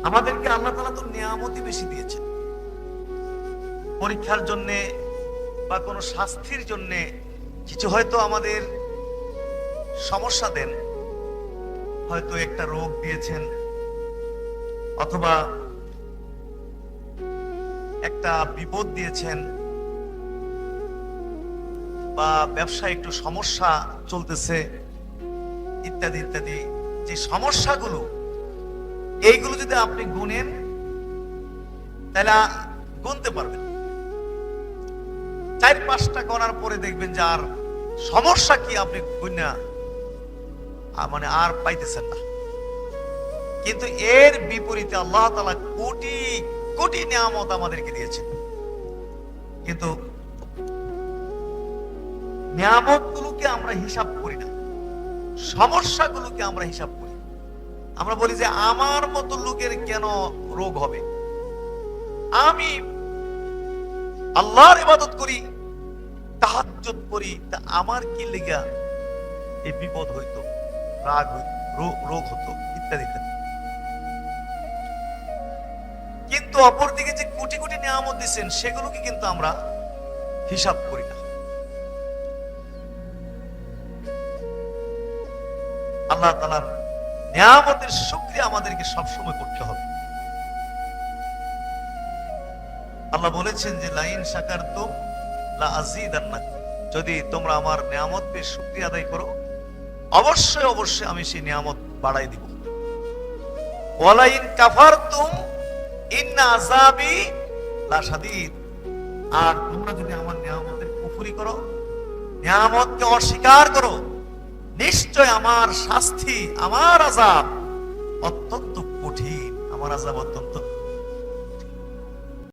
আমাদেরকে আল্লাহ তাআলা তো নিয়ামতই বেশি দিয়েছেন। পরীক্ষার জন্য বা কোনো শাস্তির জন্য কিছু হয়তো আমাদের সমস্যা দেন, হয়তো একটা রোগ দিয়েছেন, অথবা একটা বিপদ দিয়েছেন, বা ব্যবসায় একটু সমস্যা চলতেছে, ইত্যাদি ইত্যাদি। যে সমস্যাগুলো, এইগুলো যদি আপনি গুনেন তাহলে গুনতে পারবেন। 4-5টা গণার পরে দেখবেন যে আর সমস্যা কি আপনি গুনা মানে আর পাইতেছেন না। কিন্তু এর বিপরীতে আল্লাহ তাআলা কোটি কোটি নিয়ামত আমাদেরকে দিয়েছেন। কিন্তু নিয়ামতগুলোকে আমরা হিসাব করি না, সমস্যাগুলোকে আমরা হিসাব করি। আমরা বলি যে আমার মতো লোকের কেন রোগ হবে, আমি আল্লাহর ইবাদত করি, তাহাজ্জুদ করি, তা আমার কি লেগা এই বিপদ হইতো, রাগ হইতো, রোগ হতো, ইত্যাদি ইত্যাদি। কিন্তু অপরদিকে যে কোটি কোটি নিয়ামত দিচ্ছেন সেগুলোকে কিন্তু আমরা হিসাব করি না। আল্লাহ তাআলার নিয়ামতের শুকরিয়া আমাদেরকে সবসময় করতে হবে। আল্লাহ বলেছেন যে লাইন শাকারতুম লা আযীদান্নাকুম, যদি তোমরা আমার নিয়ামত পেয়ে শুকরিয়া আদায় করো, অবশ্যই অবশ্যই আমি সেই নিয়ামত বাড়াই দিব। ওয়ালাইন কাফারতুম ইন্না আযাবি লাশাদীদ, আর তোমরা যদি আমার নিয়ামতের কুফরি করো, নিয়ামতকে অস্বীকার করো, নিশ্চয় আমার শাস্তি, আমার আযাব অত্যন্ত কঠিন, আমার আযাব অত্যন্ত